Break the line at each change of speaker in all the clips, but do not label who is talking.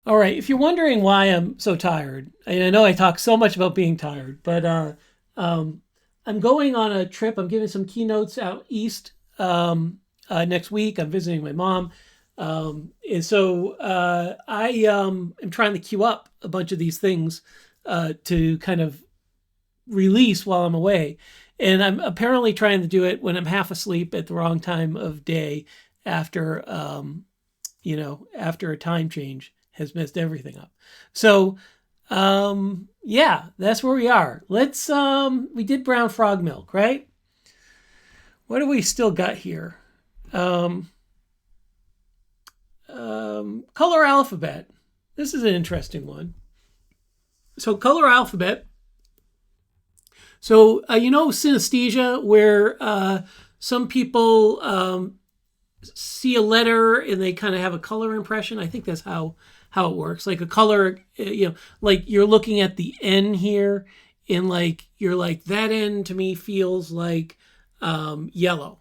All right. If you're wondering why I'm so tired, and I know I talk so much about being tired, but um, I'm going on a trip. I'm giving some keynotes out east next week. I'm visiting my mom. And so I am trying to queue up a bunch of these things to kind of release while I'm away. And I'm apparently trying to do it when I'm half asleep at the wrong time of day after after a time change has messed everything up. So, yeah, that's where we are. We did brown frog milk, right? What do we still got here? Um, color alphabet. This is an interesting one. So, color alphabet. So, synesthesia, where some people see a letter and they kind of have a color impression. I think that's how it works. Like a color, like you're looking at the N here, and like you're like that N to me feels like yellow.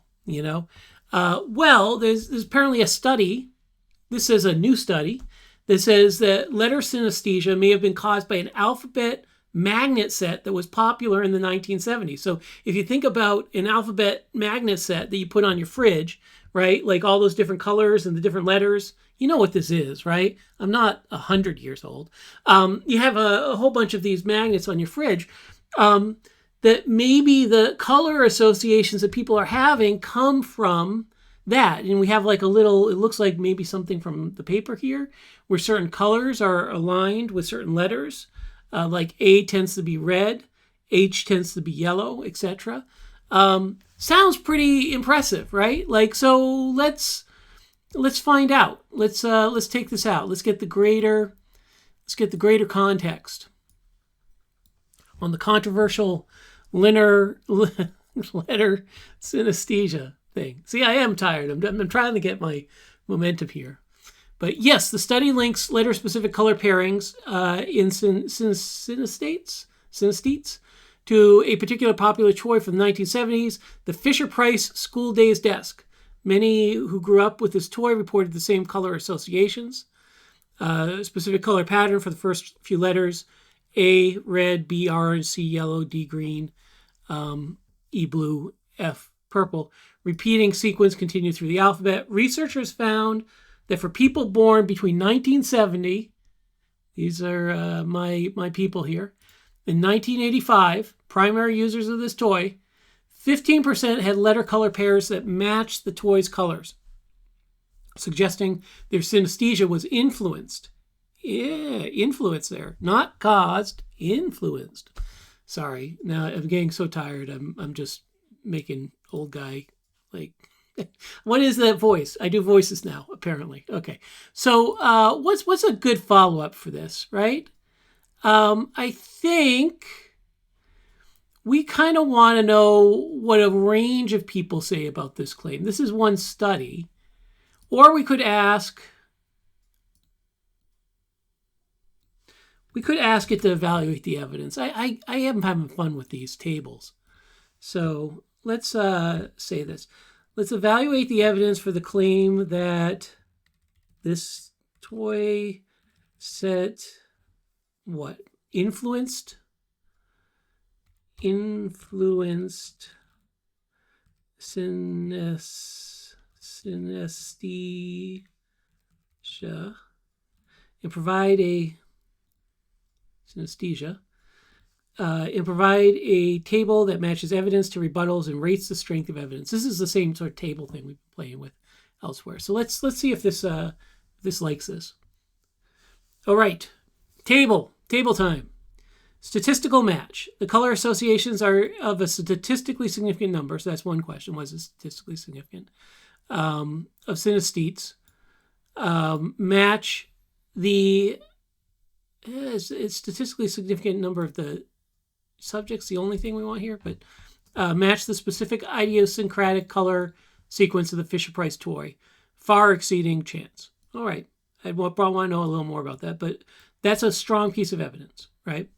Well, there's apparently a study. This is a new study that says that letter synesthesia may have been caused by an alphabet magnet set that was popular in the 1970s. So if you think about an alphabet magnet set that you put on your fridge, right? Like all those different colors and the different letters, you know what this is, right? I'm not 100 years old. You have a whole bunch of these magnets on your fridge. That maybe the color associations that people are having come from that. And we have like a little, it looks like maybe something from the paper here, where certain colors are aligned with certain letters. Like A tends to be red, H tends to be yellow, etc. Sounds pretty impressive, right? Like, so let's find out. Let's take this out. Let's get the greater context on the controversial letter synesthesia thing. See, I am tired. I'm trying to get my momentum here. But yes, the study links letter-specific color pairings in synesthetes to a particular popular toy from the 1970s, the Fisher-Price School Days Desk. Many who grew up with this toy reported the same color associations. Specific color pattern for the first few letters: A, red; B, orange; C, yellow; D, green; E, blue; F, purple. Repeating sequence continued through the alphabet. Researchers found that for people born between 1970, these are my people here, in 1985, primary users of this toy, 15% had letter color pairs that matched the toy's colors, suggesting their synesthesia was influenced. Yeah, influenced there. Not caused, influenced. Sorry, now I'm getting so tired. I'm just making old guy like. What is that voice? I do voices now, apparently. Okay, so what's a good follow up for this, right? I think we kind of want to know what a range of people say about this claim. This is one study, or we could ask it to evaluate the evidence. I am having fun with these tables, so let's say this. Let's evaluate the evidence for the claim that this toy set influenced synesthesia and provide a synesthesia and provide a table that matches evidence to rebuttals and rates the strength of evidence. This is the same sort of table thing we've been playing with elsewhere. So let's see if this likes this. All right, table time. Statistical match. The color associations are of a statistically significant number. So that's one question. Was it statistically significant? Of synesthetes. Match the it's statistically significant number of the subjects, the only thing we want here, but match the specific idiosyncratic color sequence of the Fisher-Price toy, far exceeding chance. All right, I want to know a little more about that, but that's a strong piece of evidence, right?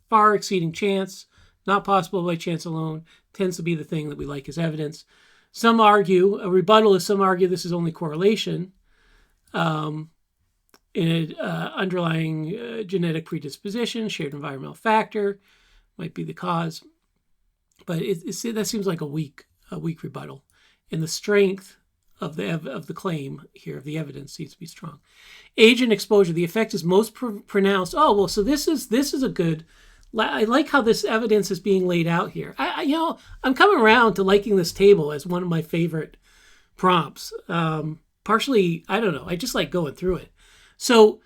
Far exceeding chance, not possible by chance alone, tends to be the thing that we like as evidence. Some argue, a rebuttal is some argue this is only correlation. an underlying genetic predisposition, shared environmental factor might be the cause. But that seems like a weak rebuttal, and the strength of the claim here, of the evidence, seems to be strong. Age and exposure. The effect is most pronounced. Oh well, so this is a good. I like how this evidence is being laid out here. I'm coming around to liking this table as one of my favorite prompts. Partially, I don't know. I just like going through it. So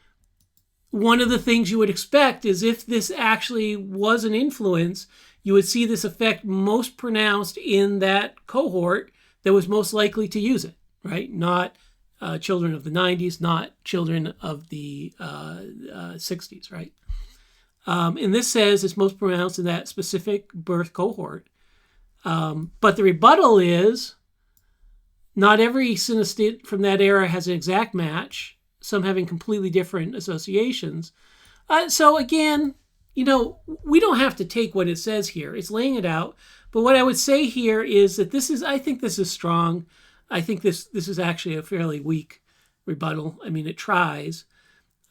one of the things you would expect is if this actually was an influence, you would see this effect most pronounced in that cohort that was most likely to use it, right? Not children of the 90s, not children of the 60s, right? And this says it's most pronounced in that specific birth cohort. But the rebuttal is not every synesthete from that era has an exact match, some having completely different associations. So again, we don't have to take what it says here. It's laying it out. But what I would say here is that I think this is strong. I think this is actually a fairly weak rebuttal. I mean, it tries.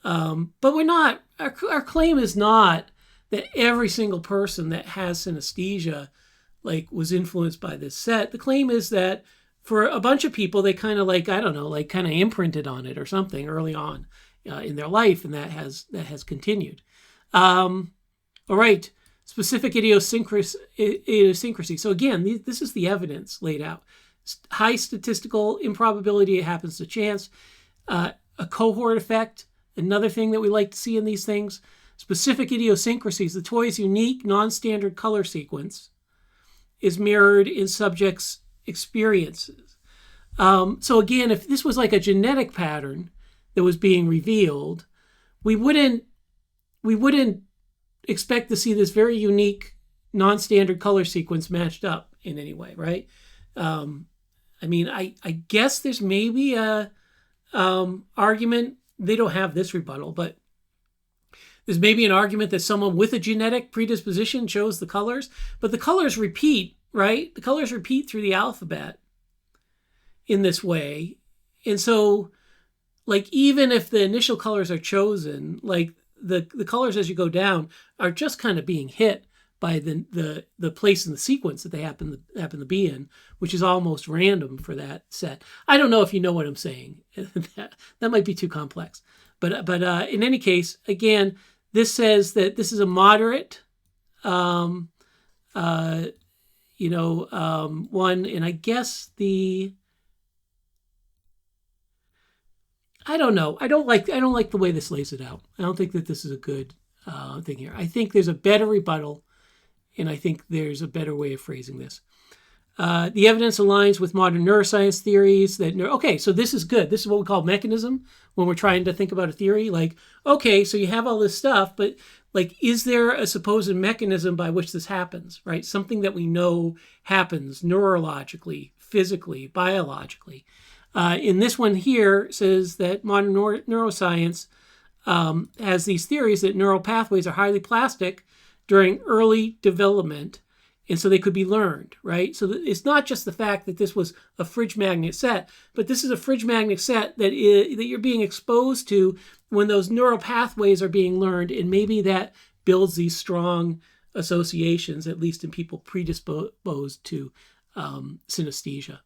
But we're not, our claim is not that every single person that has synesthesia was influenced by this set. The claim is that for a bunch of people, they kind of kind of imprinted on it or something early on in their life, and that has continued. All right, specific idiosyncrasy. So again, this is the evidence laid out. High statistical improbability, it happens to chance. A cohort effect, another thing that we like to see in these things. Specific idiosyncrasies. The toy's unique, non-standard color sequence is mirrored in subjects' experiences. So again, if this was like a genetic pattern that was being revealed, we wouldn't expect to see this very unique, non-standard color sequence matched up in any way, right? I guess there's maybe a argument. They don't have this rebuttal, but there's maybe an argument that someone with a genetic predisposition chose the colors, but the colors repeat, right? The colors repeat through the alphabet in this way. And so, even if the initial colors are chosen, the colors as you go down are just kind of being hit by the place in the sequence that they happen to be in, which is almost random for that set. I don't know if you know what I'm saying. that might be too complex. But in any case, again, this says that this is a moderate one, and I guess I don't know. I don't like the way this lays it out. I don't think that this is a good thing here. I think there's a better rebuttal, and I think there's a better way of phrasing this. The evidence aligns with modern neuroscience theories that, so this is good. This is what we call mechanism when we're trying to think about a theory. So you have all this stuff, but is there a supposed mechanism by which this happens, right? Something that we know happens neurologically, physically, biologically. In this one here says that modern neuroscience has these theories that neural pathways are highly plastic during early development, and so they could be learned, right? So it's not just the fact that this was a fridge magnet set, but this is a fridge magnet set that you're being exposed to when those neural pathways are being learned, and maybe that builds these strong associations, at least in people predisposed to synesthesia.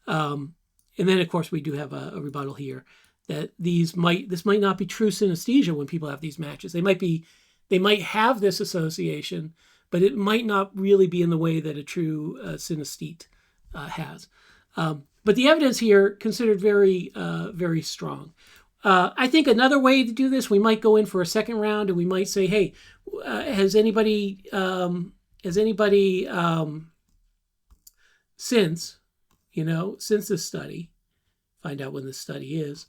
And then, of course, we do have a rebuttal here that this might not be true synesthesia when people have these matches. They might have this association, but it might not really be in the way that a true synesthete has. But the evidence here considered very, very strong. I think another way to do this, we might go in for a second round and we might say, hey, has anybody since this study, find out when this study is,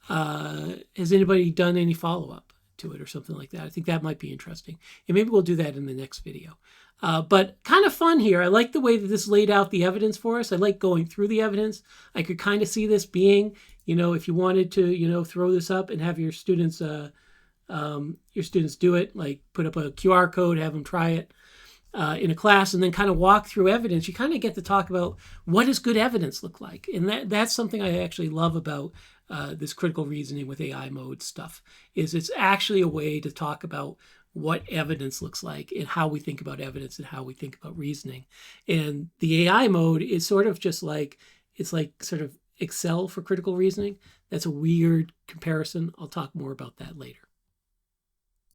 has anybody done any follow-up to it or something like that? I think that might be interesting. And maybe we'll do that in the next video. But kind of fun here. I like the way that this laid out the evidence for us. I like going through the evidence. I could kind of see this being, if you wanted to, throw this up and have your students do it, put up a QR code, have them try it in a class, and then kind of walk through evidence. You kind of get to talk about what does good evidence look like. And that's something I actually love about this critical reasoning with AI mode stuff, is it's actually a way to talk about what evidence looks like and how we think about evidence and how we think about reasoning. And the AI mode is sort of just like, it's like sort of Excel for critical reasoning. That's a weird comparison. I'll talk more about that later.